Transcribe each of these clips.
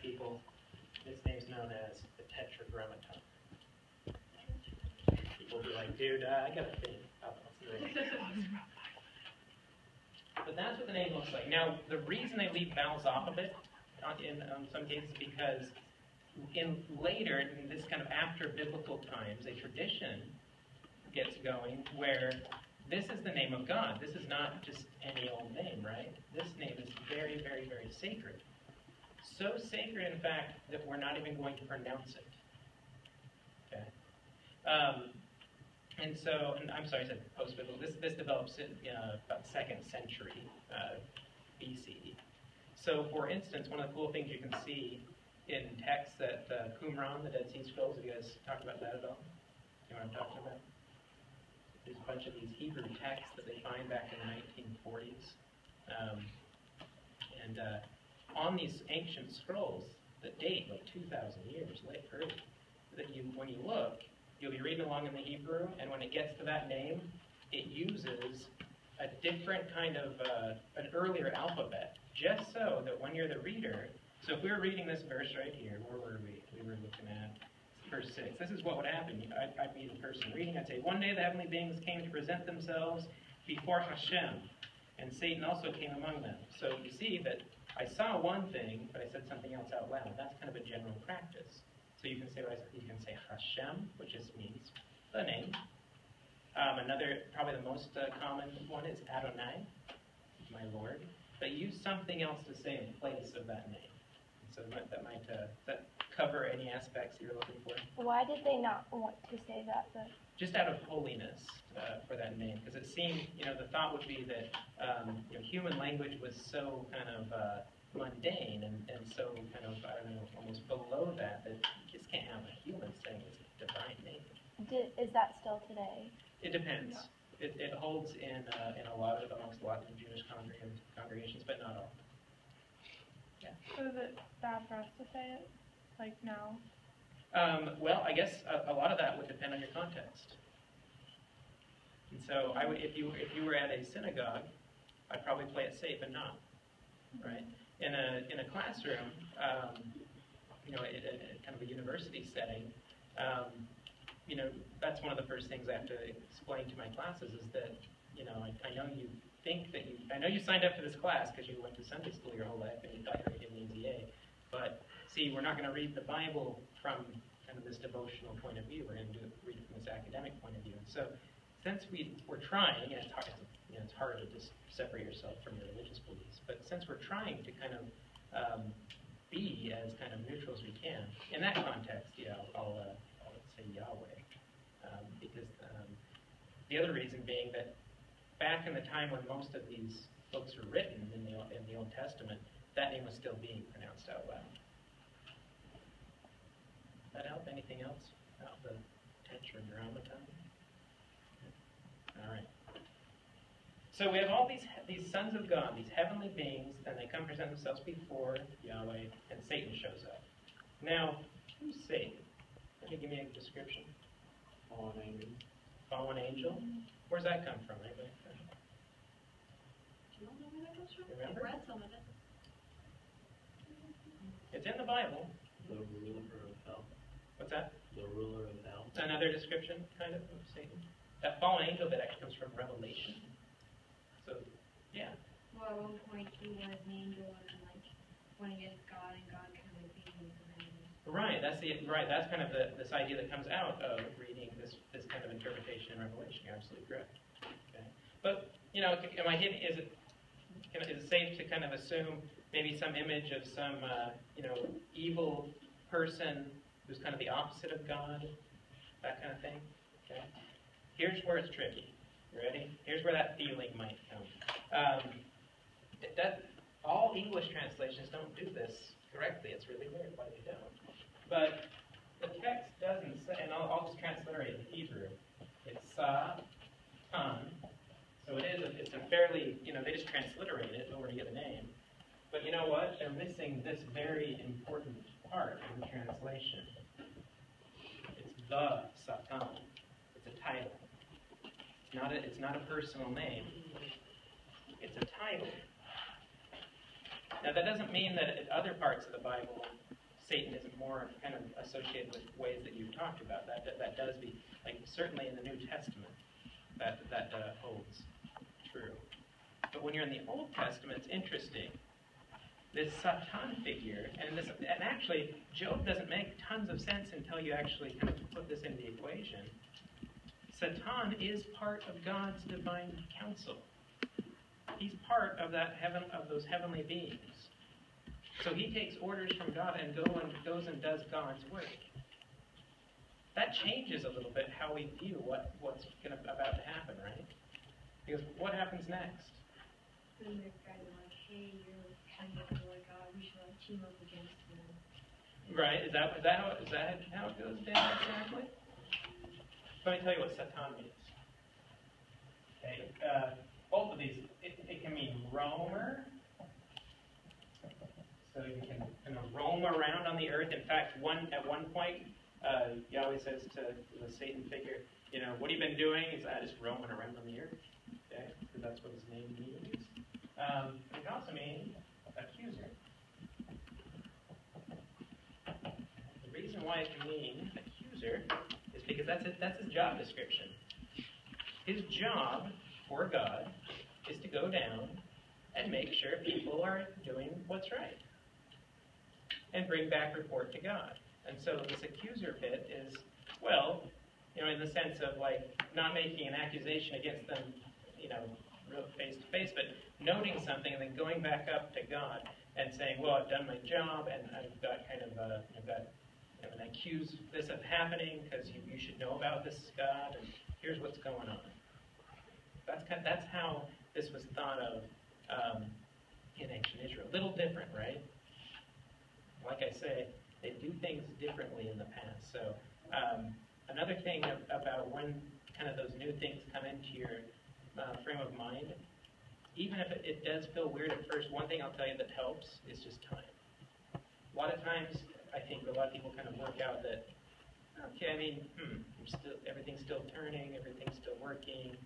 people, this name's known as the Tetragrammaton. People will be like, dude, I got a thing. But that's what the name looks like. Now, the reason they leave vowels off of it, in some cases, because in this kind of after biblical times, a tradition gets going where this is the name of God. This is not just any old name, right? This name is very, very, very sacred. So sacred, in fact, that we're not even going to pronounce it. Okay? And I'm sorry, I said post-biblical. This develops in about 2nd century BC. So, for instance, one of the cool things you can see in texts at Qumran, the Dead Sea Scrolls, have you guys talked about that at all? You know what I'm talking about? There's a bunch of these Hebrew texts that they find back in the 1940s. On these ancient scrolls that date like 2,000 years early, when you look, you'll be reading along in the Hebrew, and when it gets to that name, it uses a different kind of, an earlier alphabet, just so that when you're the reader, so if we were reading this verse right here, where were we? We were looking at verse 6. This is what would happen. I'd be the person reading. I'd say, one day the heavenly beings came to present themselves before Hashem, and Satan also came among them. So you see that I saw one thing, but I said something else out loud. That's kind of a general practice. So you can say Hashem, which just means the name. Another, probably the most common one is Adonai, my Lord. But use something else to say in place of that name. So that might cover any aspects you're looking for. Why did they not want to say that, though? Just out of holiness for that name, because it seemed, the thought would be that human language was so kind of mundane and so kind of, I don't know, almost below that you just can't have a human saying it's a divine name. Is that still today? It depends. No. It holds amongst a lot of Jewish congregations, but not all. Yeah. So is it bad for us to say it, like now? Well, I guess a lot of that would depend on your context. And so I would, if you were at a synagogue, I'd probably play it safe and not, right? In a classroom, in kind of a university setting, that's one of the first things I have to explain to my classes is that, I know you think that I know you signed up for this class because you went to Sunday school your whole life and you thought you were getting an EZA, but see, we're not going to read the Bible from kind of this devotional point of view. We're going to read it from this academic point of view. And so, since we're trying, and it's hard to just separate yourself from your religious beliefs, but since we're trying to kind of be as kind of neutral as we can, in that context, I'll say Yahweh, because the other reason being that back in the time when most of these books were written in the Old Testament, that name was still being pronounced out loud. That help? Anything else about the Tetragrammaton? All right. So we have all these sons of God, these heavenly beings, and they come present themselves before Yahweh, and Satan shows up. Now, who's Satan? Can you give me a description? Fallen angel. Fallen angel? Where's that come from? Anybody? Do you know where that comes from? Remember? I read some of it. It's in the Bible. The ruler of hell. What's that? The ruler of hell. Another description, kind of Satan. That fallen angel that actually comes from Revelation. So, yeah. Well, at one point he was an angel and then went against God, and God kind of beat him to him. Right. That's kind of this idea that comes out of reading this kind of interpretation in Revelation. You're absolutely correct. Okay. But am I hitting? Is it safe to kind of assume maybe some image of some evil person who's kind of the opposite of God, that kind of thing? Okay. Here's where it's tricky. You ready? Here's where that feeling might come. All English translations don't do this correctly. It's really weird why they don't. But the text doesn't say, and I'll just transliterate the Hebrew. It's Satan. So it's a fairly, they just transliterate it in order to get the name. But you know what? They're missing this very important part of the translation. It's the Satan. It's a title. It's not a personal name. It's a title. Now that doesn't mean that in other parts of the Bible, Satan isn't more kind of associated with ways that you've talked about. That does be, like certainly in the New Testament, that holds true. But when you're in the Old Testament, it's interesting. This Satan figure, and actually, Job doesn't make tons of sense until you actually kind of put this into the equation. Satan is part of God's divine counsel. He's part of those heavenly beings. So he takes orders from God and goes and does God's work. That changes a little bit how we view what's about to happen, right? Because what happens next? Then there's guys are like, hey, you're kind of like God, we should like team up against them. Right? Is that how it goes down exactly? Let me tell you what Satan means. Okay, both of these, it can mean roamer. So you can kind of roam around on the earth. In fact, at one point, Yahweh says to the Satan figure, what have you been doing? He's just roaming around on the earth. Okay, because that's what his name means. It can also mean accuser. The reason why it can mean accuser is because that's his job description. His job for God is to go down and make sure people are doing what's right and bring back report to God. And so this accuser bit is, in the sense of like not making an accusation against them, real face to face, but noting something and then going back up to God and saying, well, I've done my job and I've got I'm accused this of happening because you should know about this, God, and here's what's going on. That's how this was thought of in ancient Israel. A little different, right? Like I say, they do things differently in the past. So another thing about when kind of those new things come into your frame of mind, even if it does feel weird at first, one thing I'll tell you that helps is just time. A lot of times, I think a lot of people kind of work out that, okay, everything's still turning, everything's still working,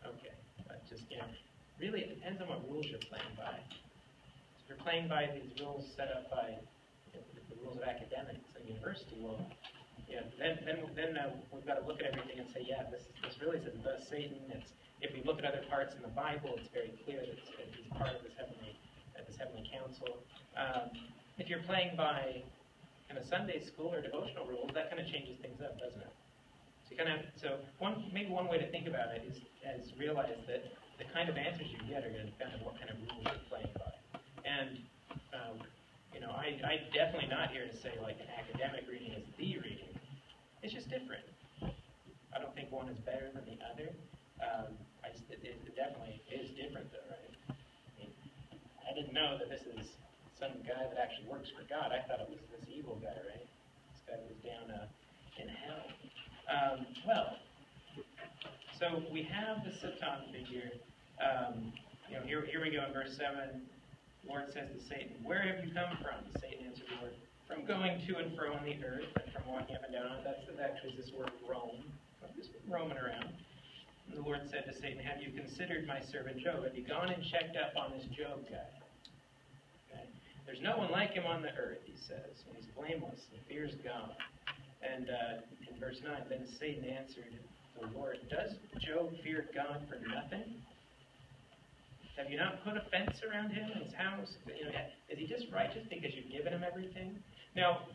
okay. But just, really it depends on what rules you're playing by. If you're playing by these rules set up by the rules of academics and university, then we've got to look at everything and say, yeah, this really says thus Satan. If we look at other parts in the Bible, it's very clear that he's part of this heavenly council. If you're playing by kind of Sunday school or devotional rules, that kind of changes things up, doesn't it? Maybe one way to think about it is realize that the kind of answers you get are going to depend on what kind of rules you're playing by. And I'm definitely not here to say like an academic reading is the reading. It's just different. I don't think one is better than the other. It definitely is different, though, right? I didn't know that this is some guy that actually works for God. I thought it was this evil guy, right? This guy was down in hell. So we have the Satan figure. Here we go in verse 7. The Lord says to Satan, "Where have you come from?" Satan answered the Lord, "From going to and fro on the earth, and from walking up and down on it." That's actually this word roam. Just roaming around. And the Lord said to Satan, "Have you considered my servant Job? Have you gone and checked up on this Job guy? Okay. There's no one like him on the earth," he says. And he's blameless and fears God. And in verse 9, then Satan answered the Lord, "Does Job fear God for nothing? Have you not put a fence around him and his house? Is he just righteous because you've given him everything?" Now,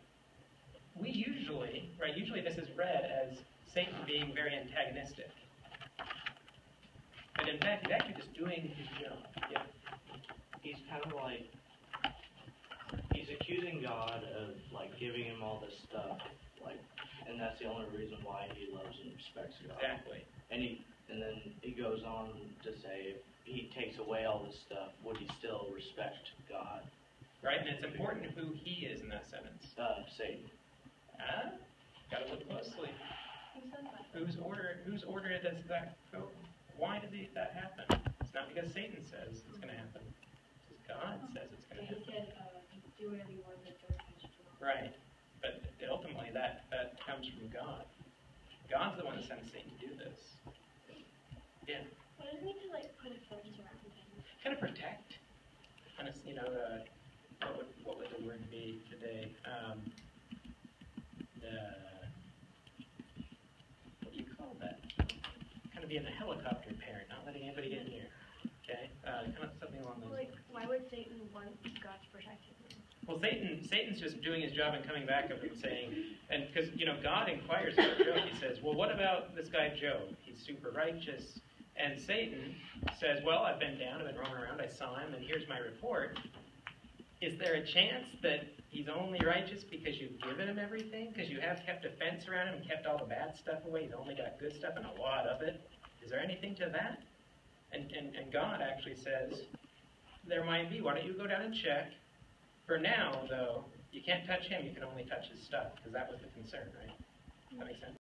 usually this is read as Satan being very antagonistic. But in fact, he's actually just doing his job. Yeah. He's kind of like, he's accusing God of like giving him all this stuff, and that's the only reason why he loves and respects God. Exactly. And then he goes on to say, if he takes away all this stuff, would he still respect God? Right, and it's important who he is in that sentence. Satan. Got to look closely. Who says that? Whose order does that go? Why did that happen? It's not because Satan says it's going to happen. It's because God says it's going to He happen. said, do whatever you want, but don't touch it. Right. But ultimately that comes from God. God's the one that sends Satan to do this. Yeah. What does it mean to put a fence around him? Kind of protect. kind of, what would the word be today? What do you call that? Kind of being a helicopter parent, not letting anybody get near. Okay, kind of something along those lines. Like, why would Satan want God to protect him? Well, Satan's just doing his job and coming back up and saying, and because, God inquires about Job. He says, well, what about this guy Job? He's super righteous. And Satan says, well, I've been down, I've been roaming around, I saw him, and here's my report. Is there a chance that he's only righteous because you've given him everything? Because you have kept a fence around him and kept all the bad stuff away? He's only got good stuff and a lot of it. Is there anything to that? And God actually says, there might be. Why don't you go down and check? For now, though, you can't touch him. You can only touch his stuff, because that was the concern, right? Does that make sense?